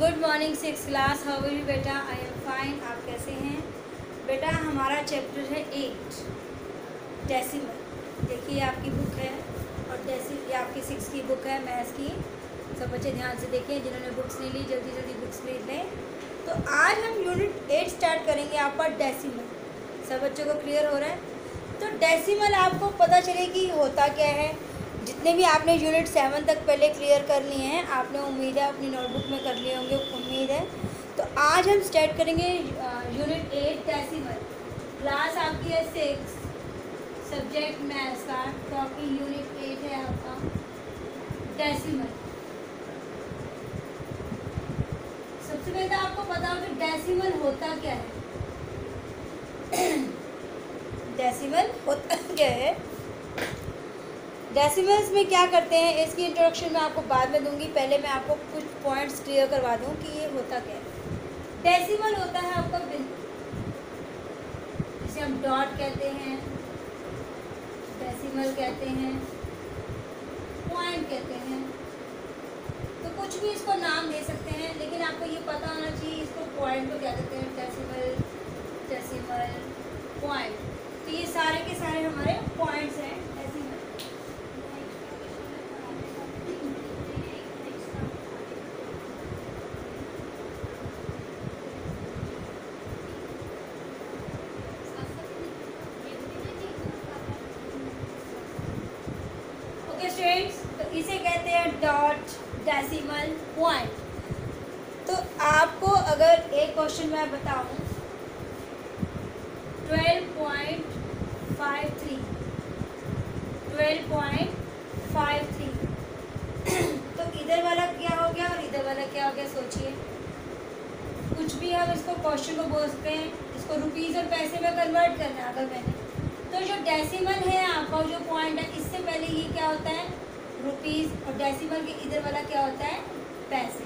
Good morning six class, how are you बेटा? I am fine. आप कैसे हैं बेटा? हमारा चैप्टर है 8 डेसिमल। देखिए आपकी बुक है और ये आपकी 6 की बुक है मैथ्स की। सब बच्चे ध्यान से देखें, जिन्होंने बुक्स नहीं ली जल्दी जल्दी बुक्स खरीद लें। तो आज हम यूनिट 8 स्टार्ट करेंगे आपका डेसिमल। सब बच्चों को क्लियर हो रहा है? तो डेसिमल आपको पता चले कि होता क्या है। जितने भी आपने यूनिट 7 तक पहले क्लियर कर लिए हैं, आपने उम्मीद है अपनी नोटबुक में कर लिए होंगे, उम्मीद है। तो आज हम स्टार्ट करेंगे यूनिट 8 डेसिमल। क्लास आपकी है 6, सब्जेक्ट मैथ्स का, टॉपिक यूनिट 8 है आपका डेसिमल। सबसे पहले तो आपको पता हो कि डेसिमल होता क्या है। डेसिमल होता क्या है? डेसिमल्स में क्या करते हैं इसकी इंट्रोडक्शन मैं आपको बाद में दूंगी। पहले मैं आपको कुछ पॉइंट्स क्लियर करवा दूं कि ये होता क्या है। डेसिमल होता है आपका बिंदु, जिसे हम डॉट कहते हैं, डेसिमल कहते हैं, पॉइंट कहते हैं। तो कुछ भी इसको नाम दे सकते हैं, लेकिन आपको ये पता होना चाहिए इसको पॉइंट को क्या कहते हैं। Decimal, decimal, point. तो ये सारे के सारे हमारे पॉइंट्स हैं डेसिमल। तो इसे कहते हैं डॉट, डेसिमल, पॉइंट। तो आपको अगर एक क्वेश्चन मैं बताऊं 12.53 तो इधर वाला क्या हो गया और इधर वाला क्या हो गया? सोचिए। कुछ भी हम इसको क्वेश्चन को बोल सकते हैं, इसको रुपीज़ और पैसे में कन्वर्ट करना है अगर मैंने। तो जो डेसिमल है आपका, जो पॉइंट है, इससे पहले ये क्या होता है? रुपीज़, और डेसिमल के इधर वाला क्या होता है? पैसे।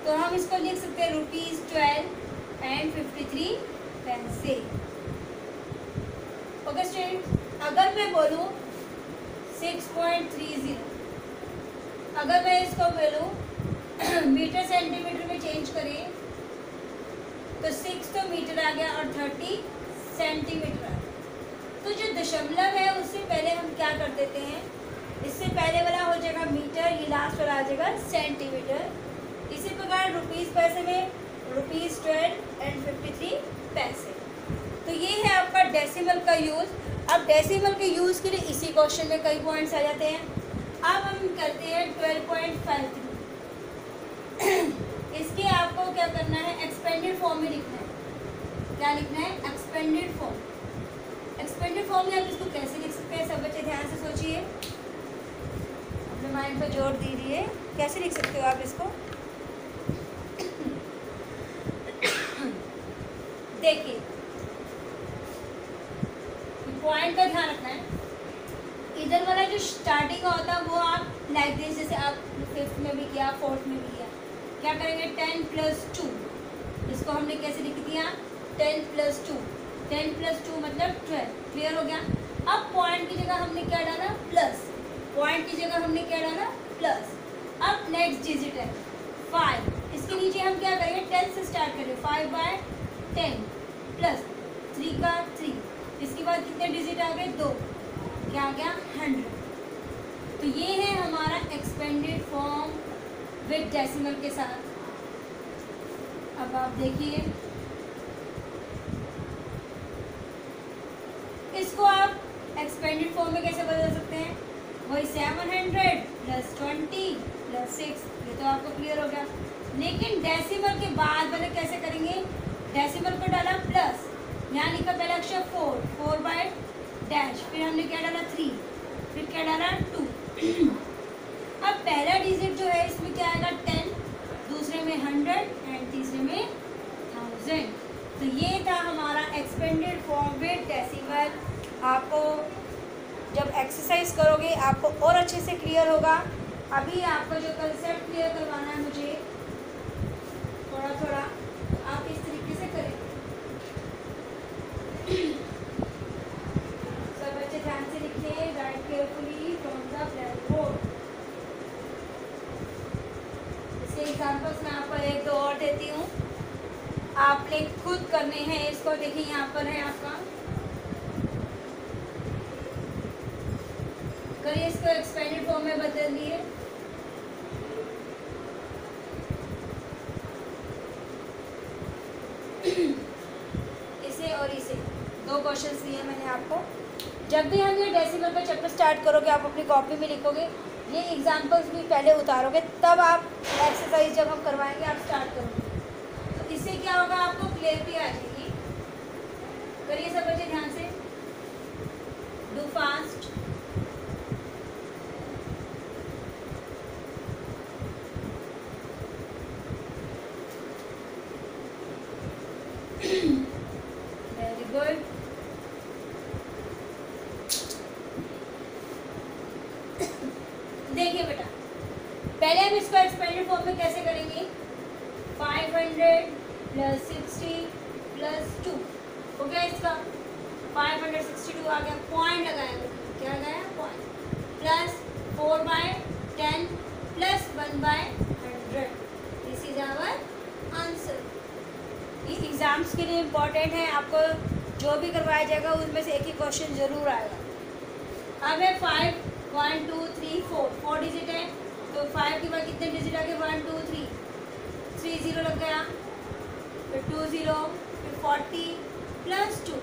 तो हम इसको लिख सकते हैं ₹12.53 पैसे। ओके स्टूडेंट, अगर मैं बोलूँ 6.30, अगर मैं इसको बोलूँ मीटर सेंटीमीटर में चेंज करें तो 6 तो मीटर आ गया और 30 सेंटीमीटर आ गया। तो जो दशमलव है उससे पहले हम क्या कर देते हैं, इससे पहले वाला हो जाएगा मीटर, ये लास्ट वाला आ जाएगा सेंटीमीटर। इसी प्रकार रुपीज़ पैसे में ₹12.53 पैसे। तो ये है आपका डेसिमल का यूज़। अब डेसिमल के यूज़ के लिए इसी क्वेश्चन में कई पॉइंट्स आ जाते हैं। अब हम करते हैं 12.53। इसके आपको क्या करना है? एक्सपेंडेड फॉर्म में लिखना है। क्या लिखना है? Expanded form. एक्सपेंडेड फॉर्म में आप इसको कैसे लिख सकते हैं? सब बच्चे ध्यान से सोचिए, अपने माइंड पर जोर दीजिए। कैसे लिख सकते हो आप इसको? देखिए, पॉइंट का ध्यान रखना है। इधर वाला जो स्टार्टिंग का होता है वो आप लाइक दिस, जैसे आप 5th में भी किया, 4th में भी किया। क्या करेंगे? 10 + 2। इसको हमने कैसे लिख दिया? 10 + 2। 10 + 2 मतलब 12। क्लियर हो गया? अब पॉइंट की जगह हमने क्या डाला? प्लस। पॉइंट की जगह हमने क्या डाला? प्लस। अब नेक्स्ट डिजिट है 5। इसके नीचे हम क्या करेंगे? 10 से स्टार्ट करेंगे। 5/10 प्लस 3 का 3। इसके बाद कितने डिजिट आ गए? 2। क्या आ गया? 100। तो ये है हमारा एक्सपेंडेड फॉर्म विद डेसिमल के साथ। अब आप देखिए, इसको आप एक्सपेंडेड फॉर्म में कैसे बदल सकते हैं? वही 700 + 20 + 6। ये तो आपको क्लियर हो गया। लेकिन डेसिमल के बाद वाले कैसे करेंगे? डेसिमल को डाला प्लस, यहाँ लिखा पहला अक्षर 4/डैश, फिर हमने क्या डाला? 3, फिर क्या डाला? 2। अब पहला डिजिट जो है इसमें क्या आएगा? 10, दूसरे में 100 एंड तीसरे में 1000। तो ये था हमारा एक्सपेंडेड फॉर्म विद डेसिमल। आपको जब एक्सरसाइज करोगे आपको और अच्छे से क्लियर होगा। अभी आपको जो कंसेप्ट क्लियर करवाना है मुझे थोड़ा थोड़ा, आप इस तरीके से करें। सब बच्चे ध्यान से लिखिए, right carefully from the black board. जैसे एग्जाम्पल्स में आपको एक दो और देती हूँ, आपने खुद करने हैं इसको। देखिए यहाँ पर है आपका, करिए इसको एक्सपेंडेड फॉर्म में बदल दिए। इसे और इसे दो क्वेश्चंस दिए मैंने आपको। जब भी हम ये डेसिमल का चैप्टर स्टार्ट करोगे, आप अपनी कॉपी में लिखोगे, ये एग्जाम्पल्स भी पहले उतारोगे, तब आप एक्सरसाइज जब हम करवाएंगे आप स्टार्ट करोगे, तो इससे क्या होगा, आपको क्लियरिटी आ जाएगी। करिए सब बच्चे ध्यान से, डू फास्ट। Very good. देखिए बेटा, पहले हम इसको एक्सपेंडेड फॉर्म में कैसे करेंगे, 500 + 60 + 2 हो गया इसका, 562 आ गया, पॉइंट लगाएंगे, क्या लगाया point, plus 4/10 + 1/100, this is our answer. ये एग्जाम्स के लिए इम्पोर्टेंट है, आपको जो भी करवाया जाएगा उनमें से एक ही क्वेश्चन जरूर आएगा। अब है 5 1 2 3 4 डिजिट है, तो 5 के बाद कितने डिजिट आ गए, 1 2 3 0 लग गया, फिर 2 0, फिर 40 + 2।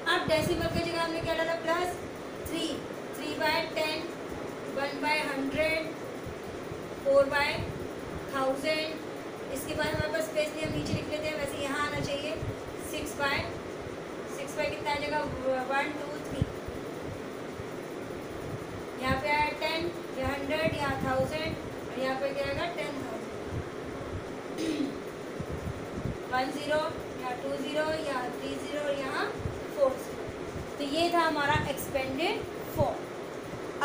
अब डेसिमल की जगह हमने क्या डाला, +3, 3/10, 1/100, 4/1000। इसके बाद हमारे पास स्पेस नहीं, हम नीचे लिख लेते हैं, वैसे यहाँ आना चाहिए 6/6 कितना आ जाएगा, 1 2 3, यहाँ पे आया 10, या 100, या 1000, और यहाँ पे क्या आएगा 10,000। 1 0, या 2 0, या 3 0, और यहाँ 4 0। तो ये था हमारा एक्सपेंडेड फॉर्म।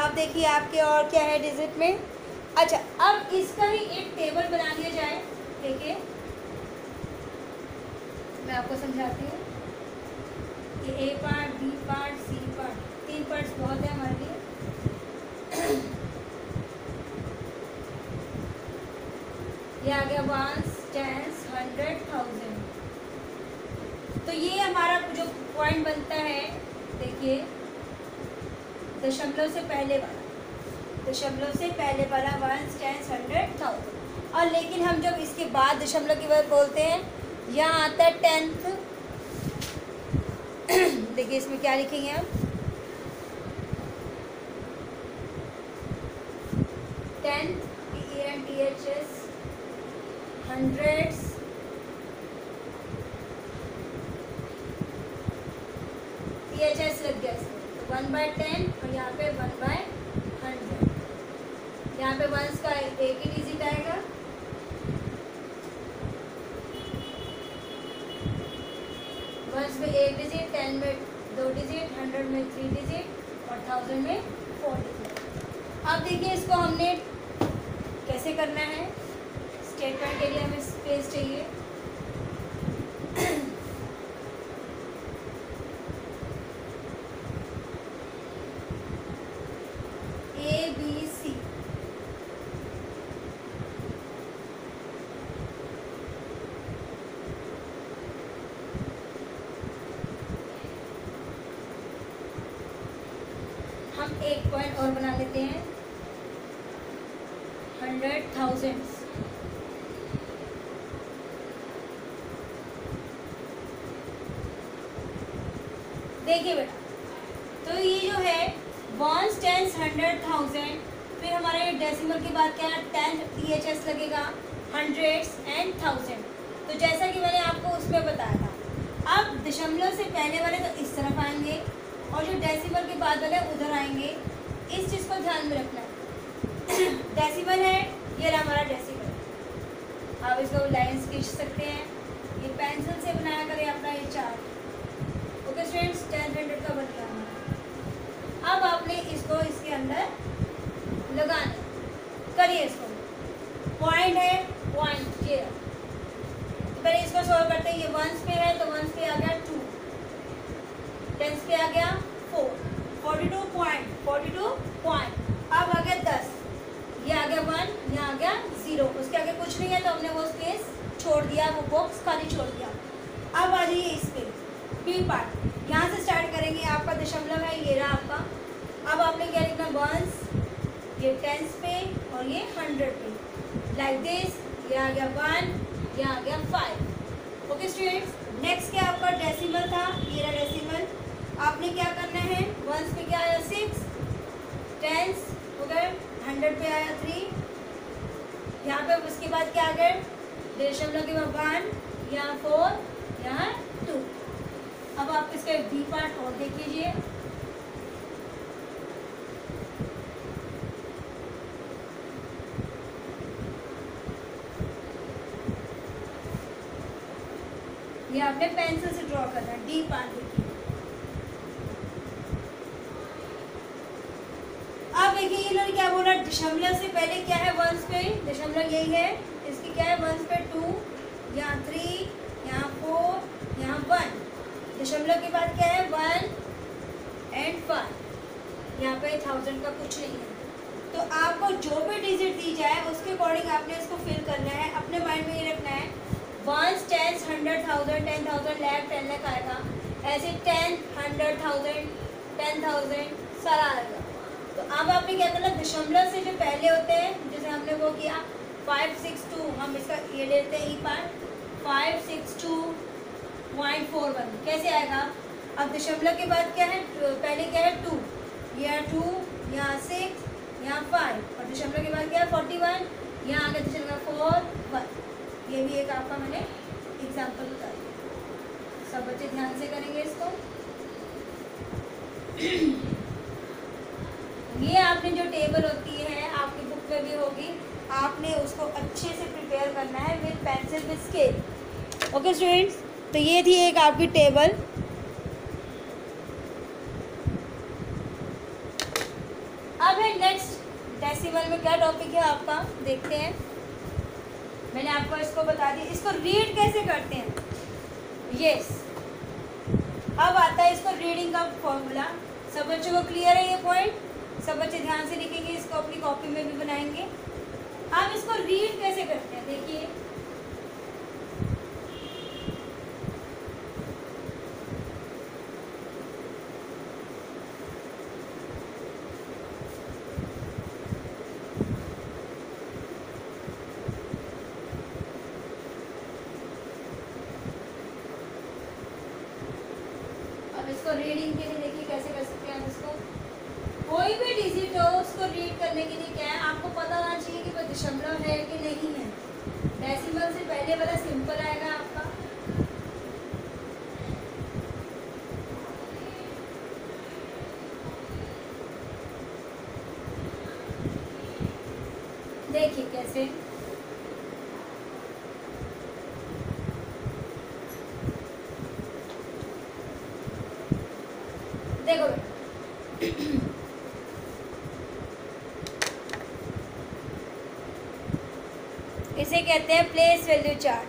अब देखिए आपके और क्या है डिजिट में। अच्छा, अब इसका ही एक टेबल बना दिया जाए। देखिए मैं आपको समझाती हूँ, ये A part, B part, C part, 3 parts बहुत है हमारे लिए। ये आ गया 1 10 100 1000। तो ये हमारा जो पॉइंट बनता है, देखिए दशमलव से पहले वाला, दशमलव से पहले वाला 1 10 100 1000। और लेकिन हम जब इसके बाद दशमलव की बात बोलते हैं, यहाँ आता है 10th। देखिए इसमें क्या लिखेंगे हम, 10th TENTHS, hundreds, THS लग गया इसमें, 1/10, और यहाँ पे 1/100। यहाँ पे वंस का एक ही डिजिट आएगा, वंस में 1 डिजिट, 10 में 2 डिजिट, 100 में 3 डिजिट, और 1000 में 4 डिजिट। अब देखिए इसको हमने कैसे करना है। स्टेटमेंट के लिए हमें स्पेस चाहिए। ABC, हम एक पॉइंट और बना लेते हैं, 100,000। देखिए बेटा, तो ये जो है 1 10 100,000, फिर हमारे डेसिमल की बात क्या है, 10 THS लगेगा, हंड्रेड्स एंड 1000। तो जैसा कि मैंने आपको उसमें बताया था, अब दशमलव से पहले वाले तो इस तरफ आएंगे, और जो डेसिमल के बाद वाले उधर आएंगे। इस चीज़ को ध्यान में रखना है। डेसिमल है, ये रहा हमारा डेसिमल। आप इसको लाइन खींच सकते हैं, ये पेंसिल से बनाया करें अपना ये चार्ट। ओके स्टूडेंट्स, 10 100 का बन गया हमारा। अब आपने इसको इसके अंदर लगाना, करिए इसको। पॉइंट है, पॉइंट ये पहले इसको सॉल्व करते हैं। ये वंस पे है, तो वंस पे आ गया 2, टेंस पे आ गया 4, 42 पॉइंट। अब आ गया 10, ये आ गया 1, यहाँ आ गया 0, उसके आगे कुछ नहीं है तो हमने वो स्पेस छोड़ दिया, वो बॉक्स खाली छोड़ दिया। अब आ जाइए इस पे बी पार्ट, यहाँ से स्टार्ट करेंगे। आपका दशमलव है, ये रहा आपका। अब आपने क्या लिखना, वंस, ये टेंस पे और ये 100 पे, लाइक दिस। ये आ गया 1, ये आ गया 5। ओके स्टूडेंट्स, नेक्स्ट क्या आपका डेसिमल था, ये रहा डेसिमल। आपने क्या करना है, वंस पे क्या आया 6, टेंस हो गए, 100 पे आया 3, यहाँ पे उसके बाद क्या आ गए, दशमलव के बाद 1, यहाँ 4, यहाँ 2। अब आप इसका बी पार्ट और देख लीजिए। ये आपने पेंसिल से ड्रॉ करना है, डी पार्ट देखिए। अब देखिए ये लोग क्या बोल रहा है, दशमलव से पहले क्या है, वंस पे, दशमलव यही है, इसकी क्या है, वंस पे 2, यहाँ 3, यहाँ 4, यहाँ 1। दशमलव के बाद क्या है, 1 and 5, यहाँ पे 1000 का कुछ नहीं है। तो आपको जो भी डिजिट दी जाए उसके अकॉर्डिंग आपने इसको फिल करना है। अपने माइंड में ये रखना है, 1 10 100,000 10,000 लाख 10 लाख आएगा, ऐसे 10 100,000 10,000 सारा आएगा। तो अब आपने क्या करना, दशमलव से जो पहले होते हैं, जैसे हमने वो किया 562, हम इसका ये लेते हैं ई पार्ट, 562.41 कैसे आएगा। अब दशमलव के बाद क्या है, पहले क्या है 2, यहाँ 2, यहाँ 6, यहाँ 5, और दशमलव के बाद क्या है 41, यहाँ आगे दशमलव 4 1। ये भी एक आपका मैंने एग्जाम्पल बता दिया, सब बच्चे ध्यान से करेंगे इसको। ये आपने जो टेबल होती है आपकी बुक में भी होगी, आपने उसको अच्छे से प्रिपेयर करना है with pencil with scale. Okay students, तो ये थी एक आपकी टेबल। अब है नेक्स्ट डेसिमल में क्या टॉपिक है आपका, देखते हैं। मैंने आपको इसको बता दिया, इसको रीड कैसे करते हैं। यस, अब आता है इसको रीडिंग का फॉर्मूला। सब बच्चों को क्लियर है ये पॉइंट, सब बच्चे ध्यान से लिखेंगे, इसको अपनी कॉपी में भी बनाएंगे। अब इसको रीड कैसे करते हैं, देखिए। इसको रीडिंग के लिए देखिए कैसे कर सकते हैं हम इसको। कोई भी डिजिट हो उसको रीड करने के लिए क्या है, आपको पता होना चाहिए कि वो दशमलव है कि नहीं है। डेसिमल से पहले वाला सिंपल आएगा आपका, देखिए कैसे। देखो इसे कहते हैं प्लेस वैल्यू चार्ट।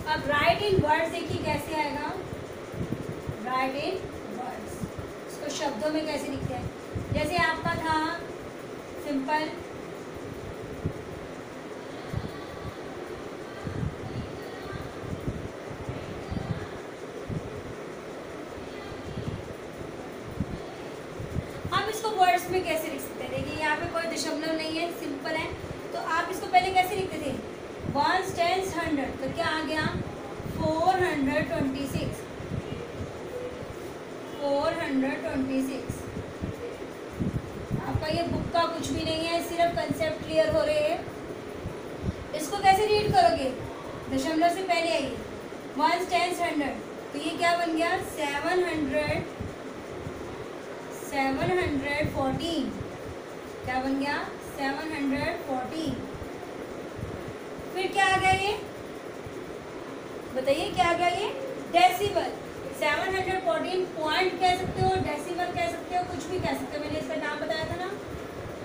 अब राइट इन वर्ड्स देखिए कैसे आएगा, राइट इन वर्ड्स, इसको शब्दों में कैसे लिखते हैं। जैसे आपका था सिंपल, वर्ड्स में कैसे लिख सकते हैं। देखिए यहाँ पे कोई दशमलव नहीं है, सिंपल है। तो आप इसको पहले कैसे लिखते थे, 1 10 100, तो क्या आ गया 426, 426। आपका ये बुक का कुछ भी नहीं है, सिर्फ कंसेप्ट क्लियर हो रहे हैं। इसको कैसे रीड करोगे, दशमलव से पहले आइए 1 10 100, तो ये क्या बन गया 714, क्या बन गया 714। फिर क्या आ गया ये, बताइए क्या आ गया ये, डेसिमल। 714 पॉइंट कह सकते हो, डेसिमल कह सकते हो, कुछ भी कह सकते हो। मैंने इसका नाम बताया था ना,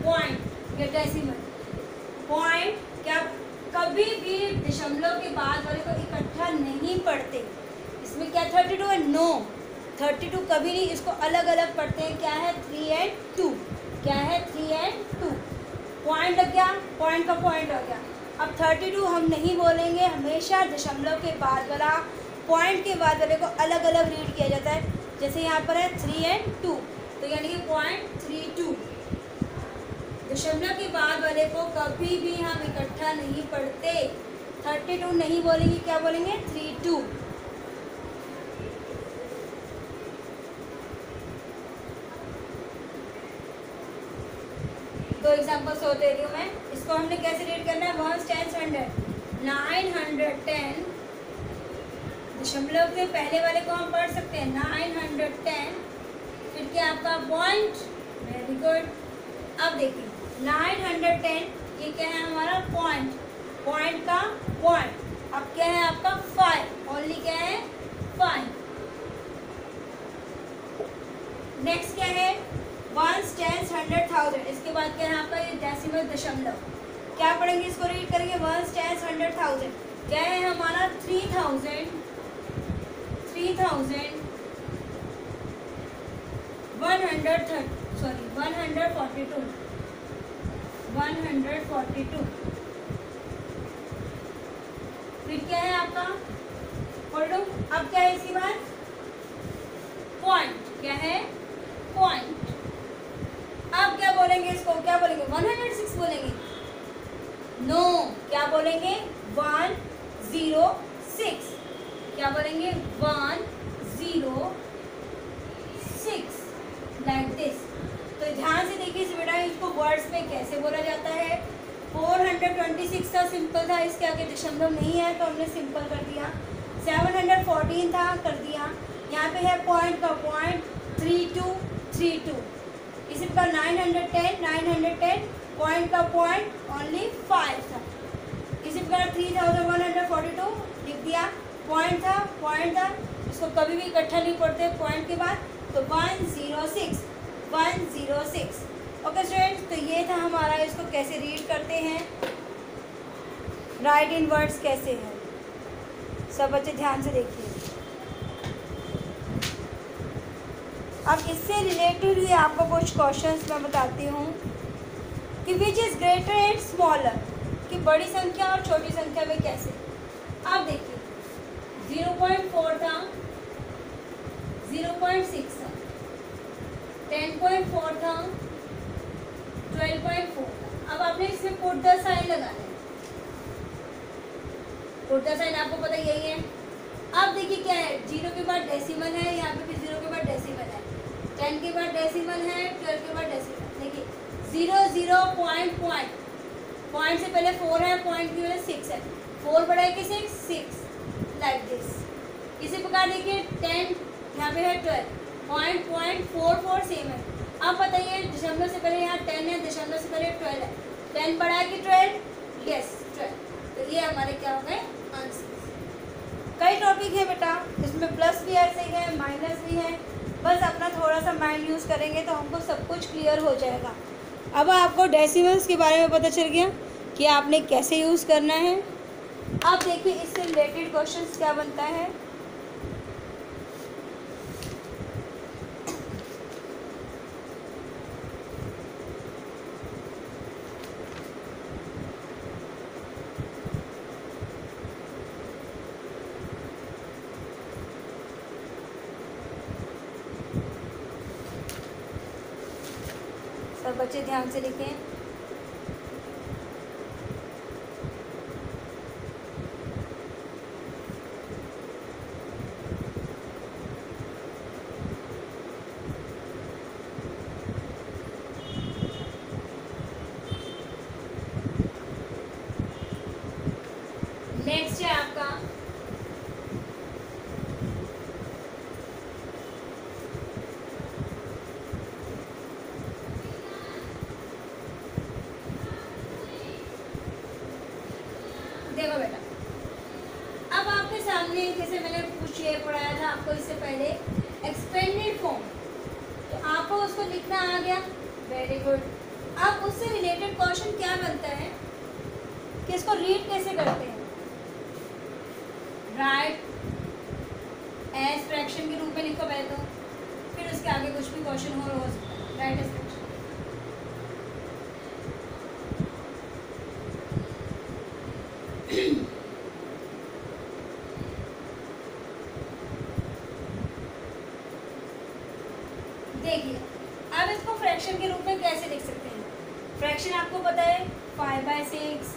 पॉइंट या डेसिमल। पॉइंट क्या कभी भी दशमलव के बाद वाले को इकट्ठा नहीं पढ़ते। इसमें क्या 32 है, नो 32 कभी नहीं, इसको अलग अलग पढ़ते हैं। क्या है 3 और 2, क्या है 3 and 2, पॉइंट लग गया, पॉइंट का पॉइंट हो गया। अब 32 हम नहीं बोलेंगे, हमेशा दशमलव के बाद वाला पॉइंट के बाद वाले को अलग अलग रीड किया जाता है। जैसे यहाँ पर है 3 and 2, तो यानी कि 0.32। दशमलव के बाद वाले को कभी भी हम इकट्ठा नहीं पढ़ते। 32 नहीं बोलेंगे, क्या बोलेंगे 32। दो एग्जाम्पल्स और दे रही हूँ मैं। इसको हमने कैसे रीड करना है, 1 10 100 910। दशमलव के पहले वाले को हम पढ़ सकते हैं 910, फिर क्या आपका पॉइंट, वेरी गुड। अब देखिए 910 ये क्या है हमारा पॉइंट, पॉइंट का पॉइंट। अब क्या है आपका 5, ओनली क्या है 5। नेक्स्ट क्या है 1 10 100 1000। इसके बाद क्या है आपका ये डेसिमल दशमलव, क्या पढ़ेंगे इसको रीड करेंगे 1 10 100 1000। क्या है हमारा 3000 142। फिर क्या है आपका होल्ड। अब क्या है इसके बाद पॉइंट, क्या है पॉइंट। अब क्या बोलेंगे इसको, क्या बोलेंगे 106 बोलेंगे, नो क्या बोलेंगे 106, क्या बोलेंगे 106 लाइक दिस। तो ध्यान से देखिए बेटा, इसको वर्ड्स में कैसे बोला जाता है। 426 था, सिंपल था, इसके आगे दशमलव नहीं है तो हमने सिंपल कर दिया। 714 था, कर दिया। यहाँ पे है पॉइंट का पॉइंट 3232। इसी प्रकार 910 पॉइंट का पॉइंट ओनली 5 था। इसी प्रकार 3142 लिख दिया, पॉइंट था, इसको कभी भी इकट्ठा नहीं पढ़ते पॉइंट के बाद, तो 106। ओके स्टूडेंट्स, तो ये था हमारा, इसको कैसे रीड करते हैं, राइट इन वर्ड्स कैसे है। सब बच्चे ध्यान से देखिए। अब इससे रिलेटेड ही आपको कुछ क्वेश्चंस मैं बताती हूँ कि which is greater and smaller, कि बड़ी संख्या और छोटी संख्या में कैसे। आप देखिए 0.4 था, 0.6 था, 10.4 था, 12.4 था। अब आपने इसमें पुट द साइन लगाना है। पुट द साइन आपको पता यही है। अब देखिए क्या है, 0 के बाद डेसिमल है, यहाँ पे भी 0 के बाद डेसिमल है, 10 के बाद डेसिमल है, 12 के बाद डेसिमल। देखिए 0 पॉइंट से पहले 4 है, पॉइंट की वजह 6 है, 4 बढ़ाए कि 6 लाइक दिस। इसी प्रकार देखिए 10, यहाँ पे है 12, पॉइंट 4 सेम है। अब बताइए दशमलव से पहले यहाँ 10 है, दशमलव से पहले 12 है, 10 बढ़ाए कि 12, यस 12। तो ये हमारे क्या हो गए आंसर। कई टॉपिक है बेटा, इसमें प्लस भी ऐसे ही है, माइनस भी है, बस अपना थोड़ा सा माइंड यूज़ करेंगे तो हमको सब कुछ क्लियर हो जाएगा। अब आपको डेसिमल्स के बारे में पता चल गया कि आपने कैसे यूज़ करना है। अब देखिए इससे रिलेटेड क्वेश्चंस क्या बनता है। सब बच्चे ध्यान से लिखें। नेक्स्ट है आपका देखो बेटा, अब आपके सामने जैसे मैंने कुछ ये पढ़ाया था आपको इससे पहले एक्सपेंडेड फॉर्म, तो आपको उसको लिखना आ गया, वेरी गुड। अब उससे रिलेटेड क्वेश्चन क्या बनता है कि इसको रीड कैसे करते हैं। राइट एज फ्रैक्शन के रूप में लिखो पहले तो, फिर उसके आगे कुछ भी क्वेश्चन हो सकता है। राइट एज फ्रैक्शन फ्रैक्शन आपको पता है 5/6,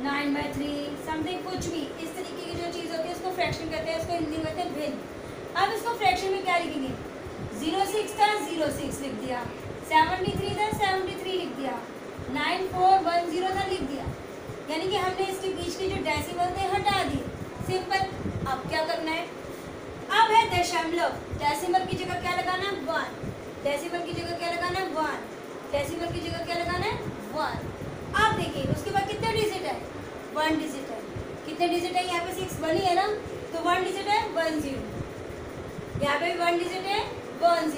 9/3 समथिंग, कुछ भी इस तरीके की जो चीज़ होती है उसको फ्रैक्शन कहते हैं, इसको हिंदी में कहते हैं भिन्न। अब इसको फ्रैक्शन में क्या लिखेंगे, 06 था 06 लिख दिया, 73 था 73 लिख दिया, 9410 था लिख दिया, यानी कि हमने इसके बीच के जो डेसिमल थे हटा दिए, सिंपल। अब क्या करना है, अब है दशमलव, डेसिमल की जगह क्या लगाना है 1, डेसिमल की जगह क्या लगाना है 1, डेसिमल की जगह क्या लगाना है 1। अब देखिए उसके बाद कितने डिजिट है, 1 डिजिट है, कितने डिजिट है, यहाँ पे 6 बनी है ना, तो 1 डिजिट है 10, यहाँ पे 1 डिजिट है 10,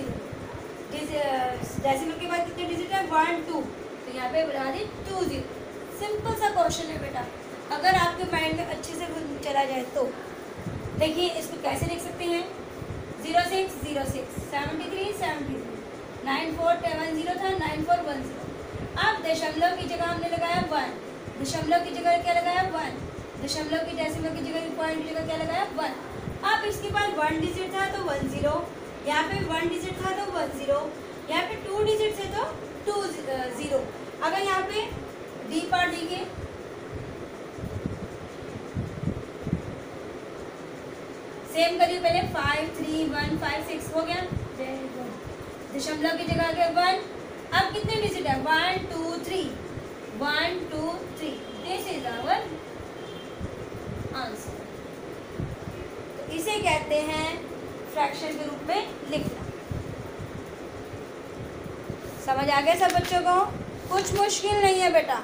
डेसिमल के बाद कितने डिजिट है 1 2, तो यहाँ पे बना दी 20। सिंपल सा क्वेश्चन है बेटा, अगर आपके माइंड में अच्छे से चला जाए तो। देखिए इसको कैसे लिख सकते हैं, 06 06, 73 73, 9410 था 9410। अब दशमलव की जगह हमने लगाया 1, दशमलव की जगह क्या लगाया 1, दशमलव की डेसिमल की जगह पॉइंट की जगह क्या लगाया 1। अब इसके बाद 1 डिजिट था तो 10, यहाँ पे 1 डिजिट था तो 10, यहाँ पे 2 डिजिट से तो 20। अगर यहाँ पे डी पार्ट देखिए, सेम करिए पहले 5 3 1 5 6 हो गया, दशमलव की जगह आ गया 1। अब कितने डिजिट है 1 2 3, 1 2 3, दिस इज आवर आंसर। तो इसे कहते हैं फ्रैक्शन के रूप में लिखना। समझ आ गया सब बच्चों को, कुछ मुश्किल नहीं है बेटा,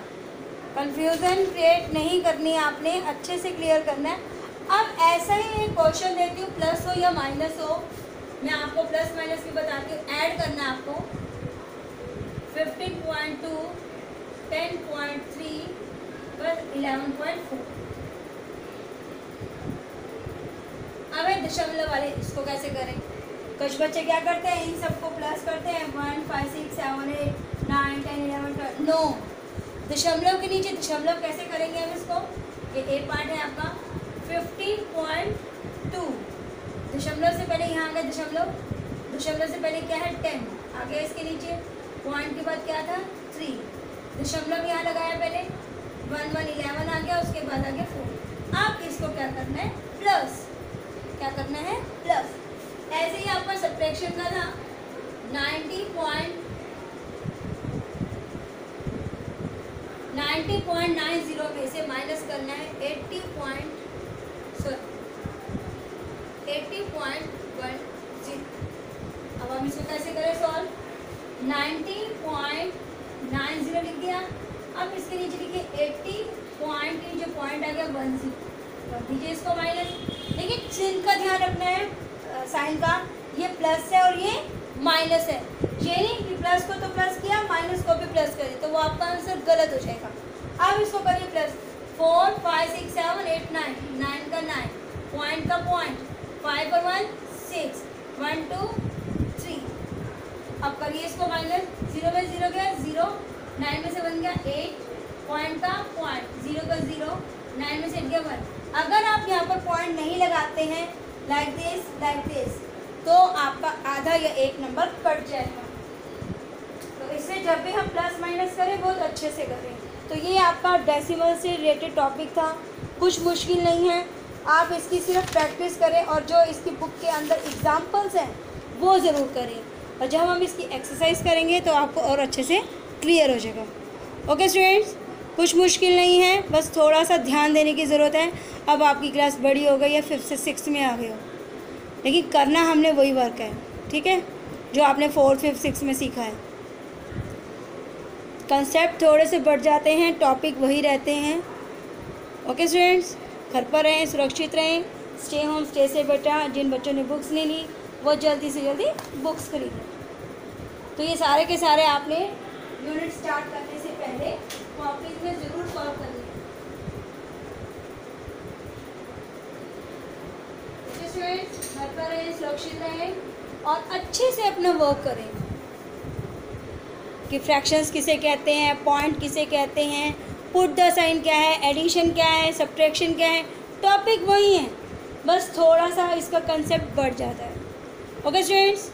कंफ्यूजन क्रिएट नहीं करनी है आपने, अच्छे से क्लियर करना है। अब ऐसा ही एक क्वेश्चन देती हूँ, प्लस हो या माइनस हो, मैं आपको प्लस माइनस भी बताती हूँ, ऐड करना है आपको 15.2, 10.3 पर 11.4। अब है दशमलव वाले, इसको कैसे करें, कुछ बच्चे क्या करते हैं इन सबको प्लस करते हैं 1 5 6 7 8 9 10 11 12। नो, दशमलव के नीचे दशमलव कैसे करेंगे हम इसको, ये ए पार्ट है आपका 15.2, दशमलव से पहले यहाँ आ गया दशमलव, दशमलव से पहले क्या है 10, आ गया इसके नीचे, पॉइंट के बाद क्या था 3, दशमलव यहाँ लगाया पहले 1 1 11 आ गया, उसके बाद आ गया 4। अब इसको क्या करना है प्लस, क्या करना है प्लस। ऐसे ही आपका सब्ट्रैक्शन का था 90.90 में से माइनस करना है 80.10। अब हम इसको कैसे करें सॉल्व, 90.90 लिख दिया। अब इसके नीचे लिखिए 80 पॉइंट, जो पॉइंट आ गया 10 कर दीजिए इसको माइनस। लेकिन चिन्ह का ध्यान रखना है, साइन का, ये प्लस है और ये माइनस है, ये नहीं कि प्लस को तो प्लस किया माइनस को भी प्लस करिए तो वो आपका आंसर गलत हो जाएगा। अब इसको करिए प्लस 4 5 6 7 8 9, 9 का 9, पॉइंट का पॉइंट, 5 और 1 6, 1 2 3। अब करिए इसको माइनस, 0 में 0 गया 0, 9 में से बन गया 8, पॉइंट का पॉइंट, 0 का 0, 9 में से हट गया 1। अगर आप यहाँ पर पॉइंट नहीं लगाते हैं लाइक दिस तो आपका आधा या 1 नंबर कट जाएगा। तो इससे जब भी हम प्लस माइनस करें बहुत अच्छे से करें। तो ये आपका डेसिमल से रिलेटेड टॉपिक था, कुछ मुश्किल नहीं है, आप इसकी सिर्फ प्रैक्टिस करें और जो इसकी बुक के अंदर एग्जाम्पल्स हैं वो ज़रूर करें, और जब हम इसकी एक्सरसाइज करेंगे तो आपको और अच्छे से क्लियर हो जाएगा। ओके स्टूडेंट्स, कुछ मुश्किल नहीं है, बस थोड़ा सा ध्यान देने की ज़रूरत है। अब आपकी क्लास बड़ी हो गई है, 5th से 6th में आ गई हो, लेकिन करना हमने वही वर्क है, ठीक है, जो आपने 4th 5th 6th में सीखा है। कंसेप्ट थोड़े से बढ़ जाते हैं, टॉपिक वही रहते हैं। ओके स्टूडेंट्स, घर पर रहें, सुरक्षित रहें, स्टे होम स्टे से बेटा। जिन बच्चों ने बुक्स नहीं ली वो जल्दी से जल्दी बुक्स खरीदें। तो ये सारे के सारे आपने यूनिट स्टार्ट करने से पहले कॉपीज में ज़रूर सॉल्व करनी है। स्टूडेंट्स घर पर रहें, सुरक्षित रहें और अच्छे से अपना वर्क करें कि फ्रैक्शंस किसे कहते हैं, पॉइंट किसे कहते हैं, पुट द साइन क्या है, एडिशन क्या है, सब्ट्रैक्शन क्या है, टॉपिक वही है, बस थोड़ा सा इसका कंसेप्ट बढ़ जाता है। Okay students.